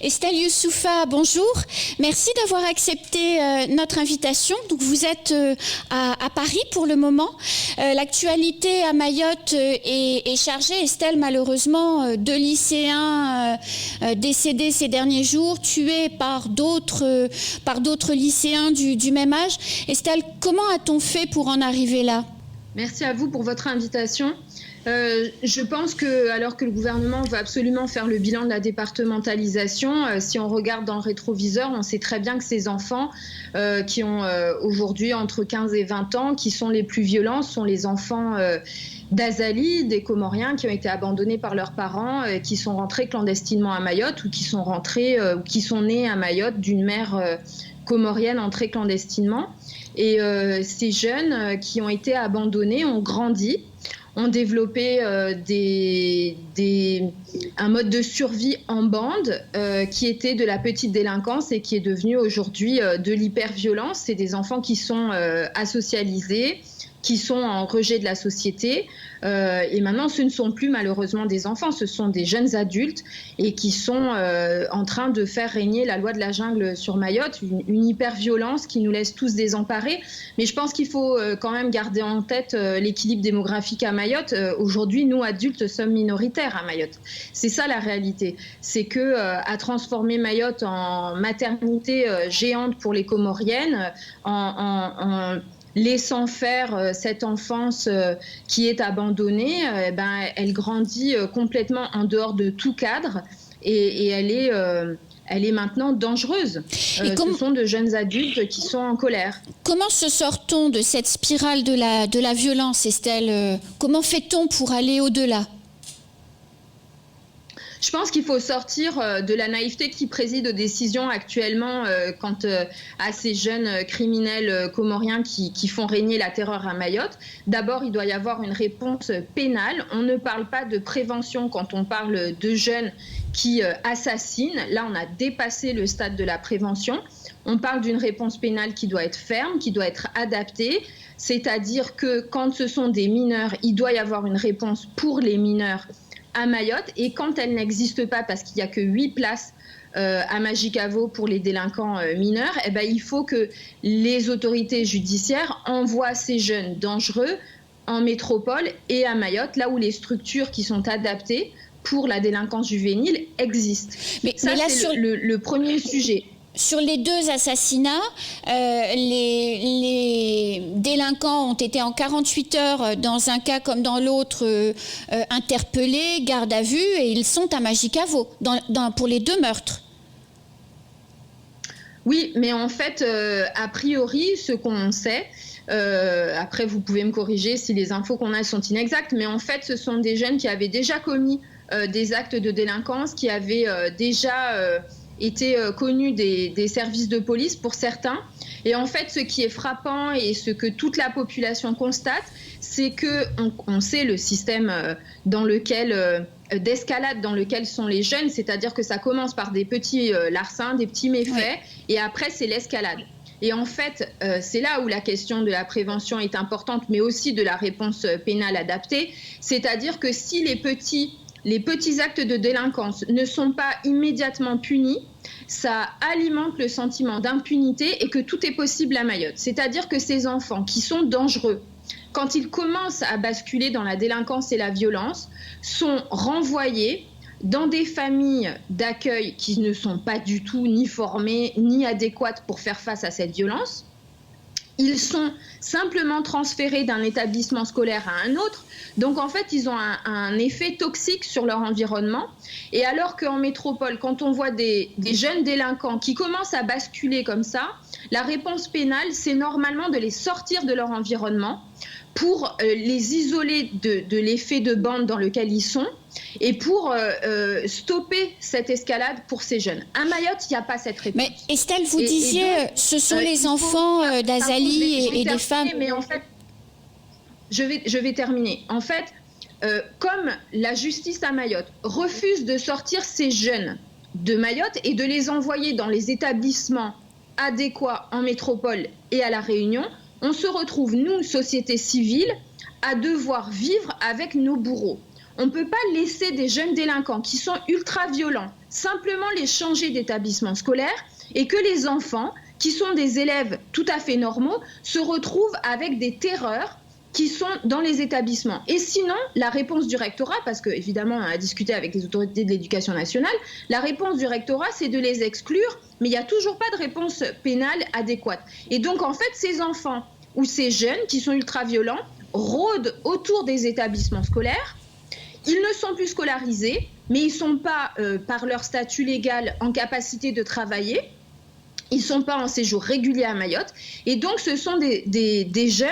Estelle Youssoufa, bonjour. Merci d'avoir accepté notre invitation. Donc, vous êtes à Paris pour le moment. L'actualité à Mayotte est chargée. Estelle, malheureusement, 2 lycéens décédés ces derniers jours, tués par d'autres lycéens du même âge. Estelle, comment a-t-on fait pour en arriver là ? Merci à vous pour votre invitation. Je pense que, alors que le gouvernement veut absolument faire le bilan de la départementalisation, si on regarde dans le rétroviseur, on sait très bien que ces enfants qui ont aujourd'hui entre 15 et 20 ans, qui sont les plus violents, sont les enfants d'Azali, des Comoriens qui ont été abandonnés par leurs parents, qui sont rentrés clandestinement à Mayotte ou qui sont rentrés ou qui sont nés à Mayotte d'une mère comorienne entrée clandestinement. Et ces jeunes qui ont été abandonnés ont grandi, ont développé un mode de survie en bande qui était de la petite délinquance et qui est devenu aujourd'hui de l'hyperviolence. C'est des enfants qui sont asocialisés, qui sont en rejet de la société. Et maintenant, ce ne sont plus malheureusement des enfants, ce sont des jeunes adultes et qui sont en train de faire régner la loi de la jungle sur Mayotte, une hyper-violence qui nous laisse tous désemparés. Mais je pense qu'il faut quand même garder en tête l'équilibre démographique à Mayotte. Aujourd'hui, nous, adultes, sommes minoritaires à Mayotte. C'est ça la réalité. C'est que à transformer Mayotte en maternité géante pour les Comoriennes, en laissant faire cette enfance qui est abandonnée, elle grandit complètement en dehors de tout cadre et elle est maintenant dangereuse. Ce sont de jeunes adultes qui sont en colère. Comment se sort-on de cette spirale de la violence, Estelle ? Comment fait-on pour aller au-delà ? Je pense qu'il faut sortir de la naïveté qui préside aux décisions actuellement quant à ces jeunes criminels comoriens qui font régner la terreur à Mayotte. D'abord, il doit y avoir une réponse pénale. On ne parle pas de prévention quand on parle de jeunes qui assassinent. Là, on a dépassé le stade de la prévention. On parle d'une réponse pénale qui doit être ferme, qui doit être adaptée. C'est-à-dire que quand ce sont des mineurs, il doit y avoir une réponse pour les mineurs à Mayotte, et quand elle n'existe pas parce qu'il n'y a que 8 places à Majicavo pour les délinquants mineurs, il faut que les autorités judiciaires envoient ces jeunes dangereux en métropole et à Mayotte, là où les structures qui sont adaptées pour la délinquance juvénile existent. Mais là, c'est le premier sujet. Sur les 2 assassinats, les délinquants ont été en 48 heures, dans un cas comme dans l'autre, interpellés, garde à vue, et ils sont à Majicavo pour les 2 meurtres. Oui, mais en fait, a priori, ce qu'on sait, après vous pouvez me corriger si les infos qu'on a sont inexactes, mais en fait, ce sont des jeunes qui avaient déjà commis des actes de délinquance, qui avaient déjà étaient connus des services de police pour certains. Et en fait, ce qui est frappant et ce que toute la population constate, c'est qu'on sait le système d'escalade dans lequel sont les jeunes, c'est-à-dire que ça commence par des petits larcins, des petits méfaits, et après c'est l'escalade. Et en fait, c'est là où la question de la prévention est importante, mais aussi de la réponse pénale adaptée, c'est-à-dire que si les petits actes de délinquance ne sont pas immédiatement punis, ça alimente le sentiment d'impunité et que tout est possible à Mayotte. C'est-à-dire que ces enfants qui sont dangereux, quand ils commencent à basculer dans la délinquance et la violence, sont renvoyés dans des familles d'accueil qui ne sont pas du tout ni formées ni adéquates pour faire face à cette violence. Ils sont simplement transférés d'un établissement scolaire à un autre. Donc, en fait, ils ont un effet toxique sur leur environnement. Et alors qu'en métropole, quand on voit des jeunes délinquants qui commencent à basculer comme ça, la réponse pénale, c'est normalement de les sortir de leur environnement pour les isoler de l'effet de bande dans lequel ils sont et pour stopper cette escalade pour ces jeunes. À Mayotte, il n'y a pas cette réponse. Mais Estelle, vous disiez, ce sont les enfants d'Azali et des femmes. Mais en fait, je vais terminer. En fait, comme la justice à Mayotte refuse de sortir ces jeunes de Mayotte et de les envoyer dans les établissements adéquats en métropole et à La Réunion, on se retrouve, nous, société civile, à devoir vivre avec nos bourreaux. On ne peut pas laisser des jeunes délinquants qui sont ultra violents, simplement les changer d'établissement scolaire et que les enfants, qui sont des élèves tout à fait normaux, se retrouvent avec des terreurs qui sont dans les établissements. Et sinon, la réponse du rectorat, parce qu'évidemment, on a discuté avec les autorités de l'éducation nationale, la réponse du rectorat, c'est de les exclure, mais il n'y a toujours pas de réponse pénale adéquate. Et donc, en fait, ces enfants ou ces jeunes qui sont ultra-violents rôdent autour des établissements scolaires. Ils ne sont plus scolarisés, mais ils ne sont pas, par leur statut légal, en capacité de travailler. Ils ne sont pas en séjour régulier à Mayotte. Et donc, ce sont des jeunes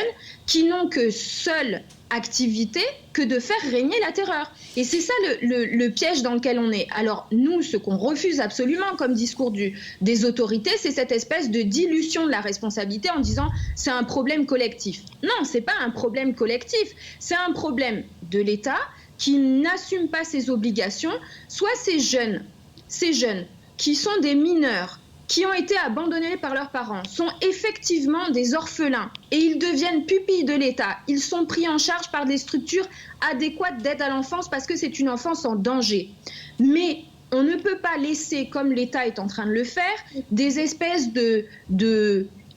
qui n'ont que seule activité que de faire régner la terreur. Et c'est ça le piège dans lequel on est. Alors, nous, ce qu'on refuse absolument comme discours des autorités, c'est cette espèce de dilution de la responsabilité en disant « c'est un problème collectif ». Non, ce n'est pas un problème collectif. C'est un problème de l'État qui n'assume pas ses obligations. Soit ces jeunes qui sont des mineurs, qui ont été abandonnés par leurs parents, sont effectivement des orphelins et ils deviennent pupilles de l'État. Ils sont pris en charge par des structures adéquates d'aide à l'enfance parce que c'est une enfance en danger. Mais on ne peut pas laisser, comme l'État est en train de le faire, des espèces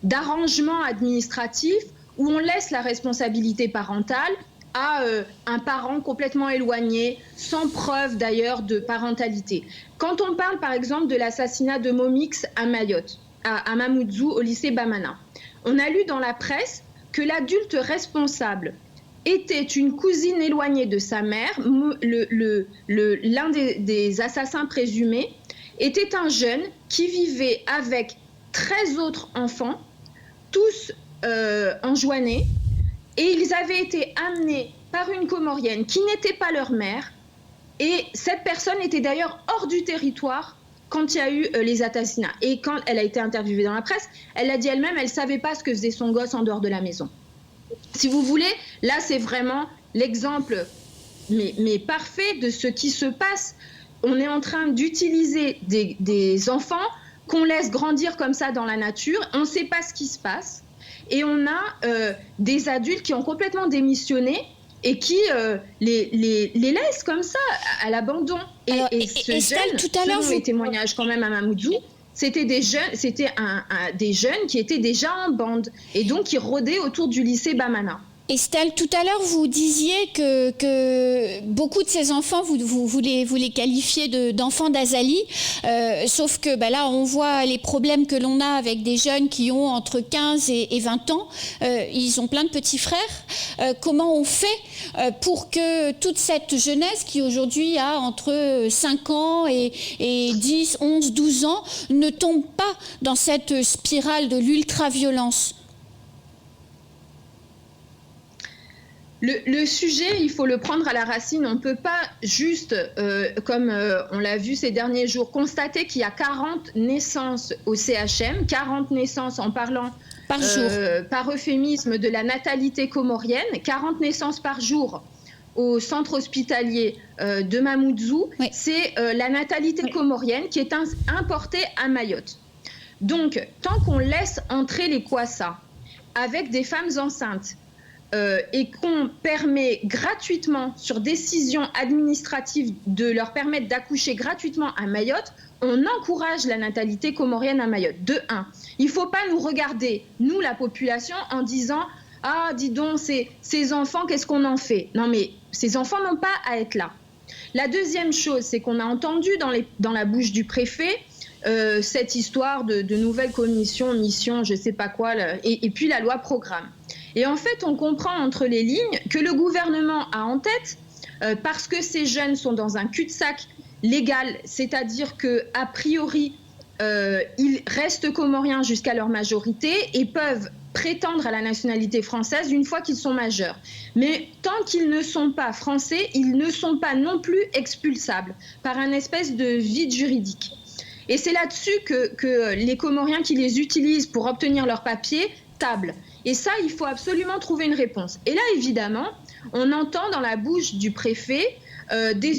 d'arrangements administratifs où on laisse la responsabilité parentale à un parent complètement éloigné, sans preuve d'ailleurs de parentalité. Quand on parle par exemple de l'assassinat de Momix à Mayotte, à Mamoudzou, au lycée Bamana, on a lu dans la presse que l'adulte responsable était une cousine éloignée de sa mère. L'un des assassins présumés était un jeune qui vivait avec 13 autres enfants, tous enjoignés, et ils avaient été amenés par une Comorienne qui n'était pas leur mère. Et cette personne était d'ailleurs hors du territoire quand il y a eu les assassinats. Et quand elle a été interviewée dans la presse, elle a dit elle-même, elle ne savait pas ce que faisait son gosse en dehors de la maison. Si vous voulez, là c'est vraiment l'exemple mais parfait de ce qui se passe. On est en train d'utiliser des enfants qu'on laisse grandir comme ça dans la nature. On ne sait pas ce qui se passe. Et on a des adultes qui ont complètement démissionné et qui les laissent comme ça à l'abandon. Et ce jeune, selon les témoignages quand même à Mamoudzou, c'était des jeunes qui étaient déjà en bande et donc qui rôdaient autour du lycée Bamana. Estelle, tout à l'heure, vous disiez que beaucoup de ces enfants, vous les qualifiez d'enfants d'Azali, sauf que là, on voit les problèmes que l'on a avec des jeunes qui ont entre 15 et 20 ans. Ils ont plein de petits frères. Comment on fait pour que toute cette jeunesse qui aujourd'hui a entre 5 ans et 10, 11, 12 ans ne tombe pas dans cette spirale de l'ultra-violence ? Le sujet, il faut le prendre à la racine. On ne peut pas juste, comme on l'a vu ces derniers jours, constater qu'il y a 40 naissances au CHM, 40 naissances en parlant par jour, par euphémisme de la natalité comorienne, 40 naissances par jour au centre hospitalier de Mamoudzou. Oui. C'est la natalité comorienne qui est importée à Mayotte. Donc, tant qu'on laisse entrer les Kwassa avec des femmes enceintes, et qu'on permet gratuitement, sur décision administrative, de leur permettre d'accoucher gratuitement à Mayotte, on encourage la natalité comorienne à Mayotte. De un, il ne faut pas nous regarder, nous la population, en disant « Ah, dis donc, ces enfants, qu'est-ce qu'on en fait ?» Non mais, ces enfants n'ont pas à être là. La deuxième chose, c'est qu'on a entendu dans la bouche du préfet cette histoire de nouvelles commissions, missions, je ne sais pas quoi, et puis la loi programme. Et en fait, on comprend entre les lignes que le gouvernement a en tête, parce que ces jeunes sont dans un cul-de-sac légal, c'est-à-dire qu'a priori, ils restent comoriens jusqu'à leur majorité et peuvent prétendre à la nationalité française une fois qu'ils sont majeurs. Mais tant qu'ils ne sont pas français, ils ne sont pas non plus expulsables par un espèce de vide juridique. Et c'est là-dessus que les Comoriens qui les utilisent pour obtenir leurs papiers tablent. Et ça, il faut absolument trouver une réponse. Et là, évidemment, on entend dans la bouche du préfet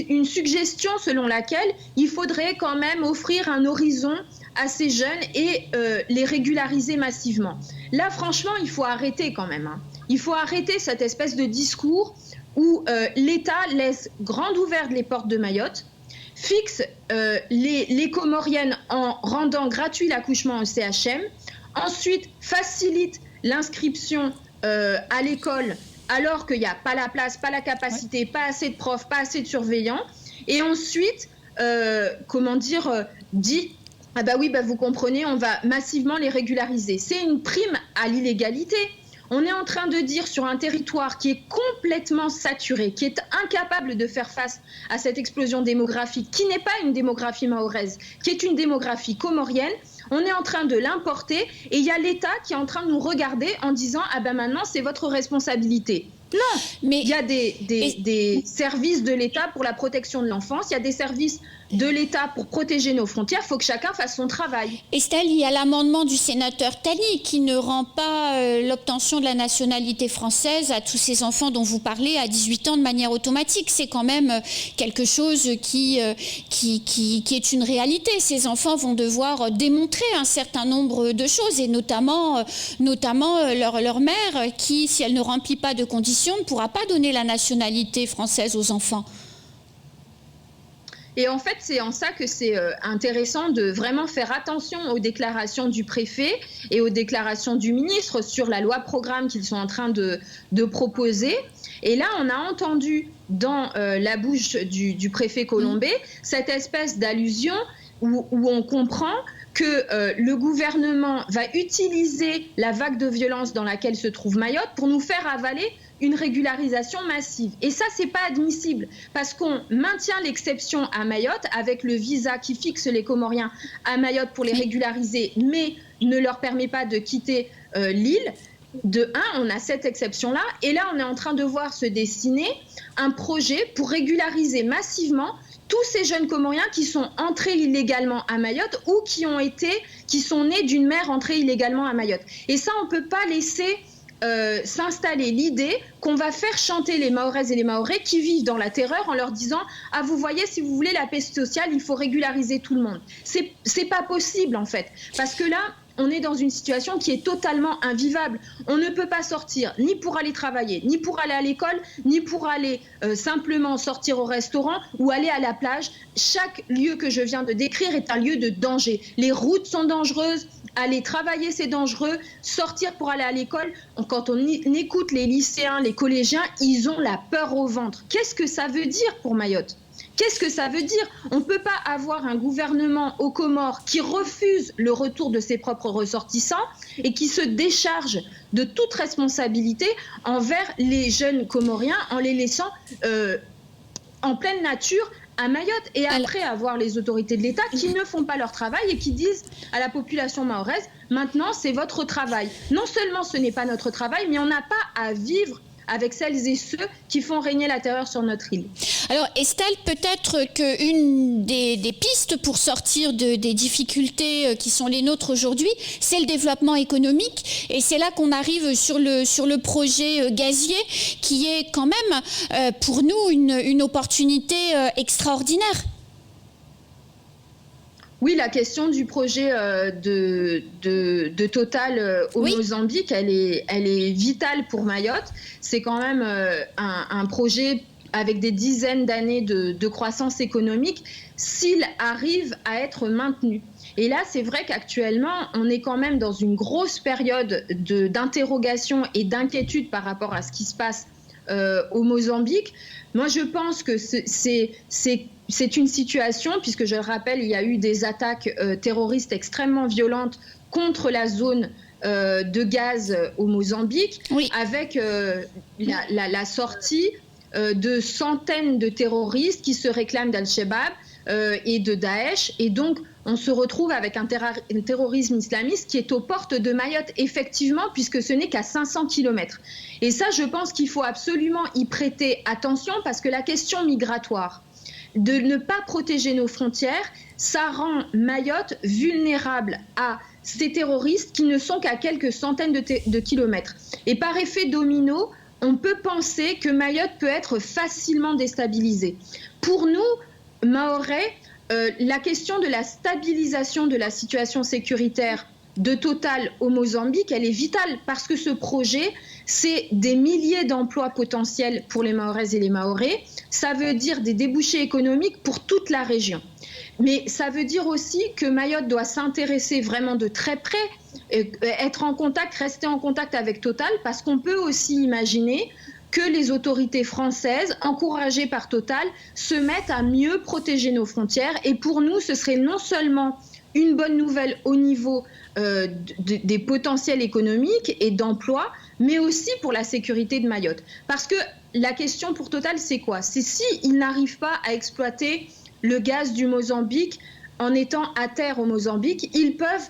une suggestion selon laquelle il faudrait quand même offrir un horizon à ces jeunes et les régulariser massivement. Là, franchement, il faut arrêter quand même. Il faut arrêter cette espèce de discours où l'État laisse grandes ouvertes les portes de Mayotte, fixe les Comoriennes en rendant gratuit l'accouchement au CHM, ensuite facilite l'inscription à l'école alors qu'il n'y a pas la place, pas la capacité, pas assez de profs, pas assez de surveillants, et ensuite, dit « Ah bah oui, bah vous comprenez, on va massivement les régulariser ». C'est une prime à l'illégalité. On est en train de dire sur un territoire qui est complètement saturé, qui est incapable de faire face à cette explosion démographique, qui n'est pas une démographie mahoraise, qui est une démographie comorienne, on est en train de l'importer et il y a l'État qui est en train de nous regarder en disant « Ah ben maintenant, c'est votre responsabilité ». Non, mais il y a des services de l'État pour la protection de l'enfance, il y a des services de l'État pour protéger nos frontières, il faut que chacun fasse son travail. Estelle, il y a l'amendement du sénateur Tali qui ne rend pas l'obtention de la nationalité française à tous ces enfants dont vous parlez à 18 ans de manière automatique. C'est quand même quelque chose qui est une réalité. Ces enfants vont devoir démontrer un certain nombre de choses et notamment leur mère qui, si elle ne remplit pas de conditions, ne pourra pas donner la nationalité française aux enfants. Et en fait, c'est en ça que c'est intéressant de vraiment faire attention aux déclarations du préfet et aux déclarations du ministre sur la loi programme qu'ils sont en train de proposer. Et là, on a entendu dans la bouche du préfet Colombet cette espèce d'allusion où on comprend que le gouvernement va utiliser la vague de violence dans laquelle se trouve Mayotte pour nous faire avaler une régularisation massive. Et ça, c'est pas admissible parce qu'on maintient l'exception à Mayotte avec le visa qui fixe les Comoriens à Mayotte pour les régulariser, mais ne leur permet pas de quitter l'île. De un, on a cette exception-là. Et là, on est en train de voir se dessiner un projet pour régulariser massivement tous ces jeunes Comoriens qui sont entrés illégalement à Mayotte ou qui sont nés d'une mère entrée illégalement à Mayotte. Et ça, on ne peut pas laisser s'installer l'idée qu'on va faire chanter les Mahoraises et les Mahorais qui vivent dans la terreur en leur disant « Ah, vous voyez, si vous voulez la paix sociale, il faut régulariser tout le monde ». C'est pas possible, en fait. Parce que là, on est dans une situation qui est totalement invivable. On ne peut pas sortir ni pour aller travailler, ni pour aller à l'école, ni pour aller simplement sortir au restaurant ou aller à la plage. Chaque lieu que je viens de décrire est un lieu de danger. Les routes sont dangereuses, aller travailler c'est dangereux, sortir pour aller à l'école, quand on écoute les lycéens, les collégiens, ils ont la peur au ventre. Qu'est-ce que ça veut dire pour Mayotte ? Qu'est-ce que ça veut dire ? On ne peut pas avoir un gouvernement aux Comores qui refuse le retour de ses propres ressortissants et qui se décharge de toute responsabilité envers les jeunes Comoriens en les laissant en pleine nature à Mayotte. Et après avoir les autorités de l'État qui ne font pas leur travail et qui disent à la population mahoraise « Maintenant, c'est votre travail ». Non seulement ce n'est pas notre travail, mais on n'a pas à vivre avec celles et ceux qui font régner la terreur sur notre île. Alors Estelle, peut-être qu'une des pistes pour sortir des difficultés qui sont les nôtres aujourd'hui, c'est le développement économique. Et c'est là qu'on arrive sur le projet gazier, qui est quand même pour nous une opportunité extraordinaire. Oui, la question du projet de Total au Mozambique, elle est vitale pour Mayotte. C'est quand même un projet avec des dizaines d'années de croissance économique s'il arrive à être maintenu. Et là, c'est vrai qu'actuellement, on est quand même dans une grosse période d'interrogation et d'inquiétude par rapport à ce qui se passe au Mozambique. Moi, je pense que c'est une situation, puisque je le rappelle, il y a eu des attaques terroristes extrêmement violentes contre la zone de gaz au Mozambique, avec la sortie de centaines de terroristes qui se réclament d'Al-Shabaab et de Daesh. Et donc, on se retrouve avec un terrorisme islamiste qui est aux portes de Mayotte, effectivement, puisque ce n'est qu'à 500 km. Et ça, je pense qu'il faut absolument y prêter attention, parce que la question migratoire, de ne pas protéger nos frontières, ça rend Mayotte vulnérable à ces terroristes qui ne sont qu'à quelques centaines de kilomètres. Et par effet domino, on peut penser que Mayotte peut être facilement déstabilisée. Pour nous, Mahorais, la question de la stabilisation de la situation sécuritaire de Total au Mozambique, elle est vitale, parce que ce projet c'est des milliers d'emplois potentiels pour les Mahoraises et les Mahorais. Ça veut dire des débouchés économiques pour toute la région. Mais ça veut dire aussi que Mayotte doit s'intéresser vraiment de très près, être en contact, rester en contact avec Total, parce qu'on peut aussi imaginer que les autorités françaises, encouragées par Total, se mettent à mieux protéger nos frontières. Et pour nous, ce serait non seulement une bonne nouvelle au niveau des potentiels économiques et d'emplois, mais aussi pour la sécurité de Mayotte. Parce que la question pour Total, c'est quoi? C'est s'ils n'arrivent pas à exploiter le gaz du Mozambique en étant à terre au Mozambique, ils peuvent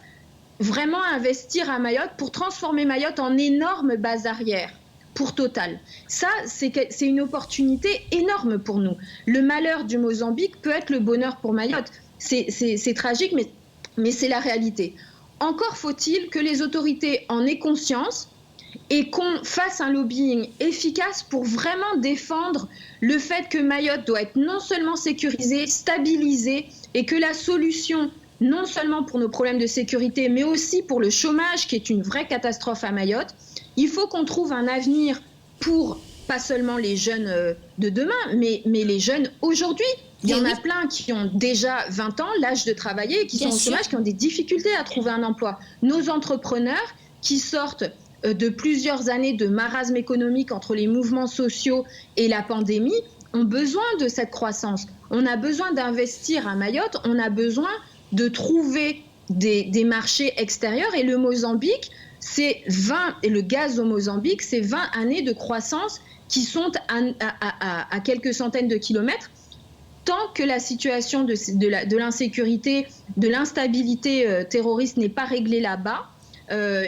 vraiment investir à Mayotte pour transformer Mayotte en énorme base arrière pour Total. Ça, c'est une opportunité énorme pour nous. Le malheur du Mozambique peut être le bonheur pour Mayotte. C'est tragique, mais c'est la réalité. Encore faut-il que les autorités en aient conscience et qu'on fasse un lobbying efficace pour vraiment défendre le fait que Mayotte doit être non seulement sécurisée, stabilisée, et que la solution, non seulement pour nos problèmes de sécurité, mais aussi pour le chômage, qui est une vraie catastrophe à Mayotte, il faut qu'on trouve un avenir pour pas seulement les jeunes de demain, mais les jeunes aujourd'hui. Il y en a plein qui ont déjà 20 ans, l'âge de travailler, qui sont au chômage, qui ont des difficultés à trouver un emploi. Nos entrepreneurs qui sortent de plusieurs années de marasme économique entre les mouvements sociaux et la pandémie ont besoin de cette croissance. On a besoin d'investir à Mayotte, on a besoin de trouver des marchés extérieurs. Et le Mozambique, c'est 20, et le gaz au Mozambique, c'est 20 années de croissance qui sont à quelques centaines de kilomètres. Tant que la situation de l'insécurité, de l'instabilité terroriste n'est pas réglée là-bas,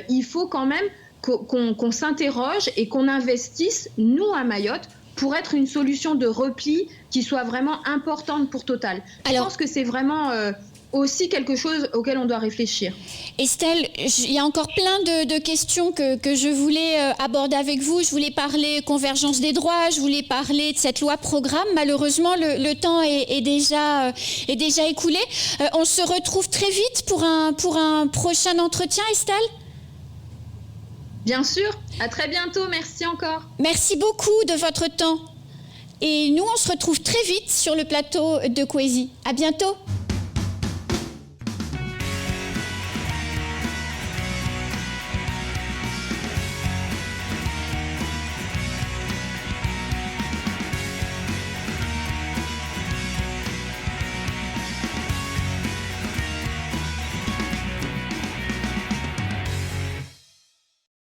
il faut quand même qu'on s'interroge et qu'on investisse, nous, à Mayotte, pour être une solution de repli qui soit vraiment importante pour Total. Je pense que c'est vraiment aussi quelque chose auquel on doit réfléchir. Estelle, il y a encore plein de questions que je voulais aborder avec vous. Je voulais parler convergence des droits, je voulais parler de cette loi programme. Malheureusement, le temps est déjà écoulé. On se retrouve très vite pour un prochain entretien, Estelle? Bien sûr, à très bientôt, merci encore. Merci beaucoup de votre temps. Et nous, on se retrouve très vite sur le plateau de Kwezi. À bientôt.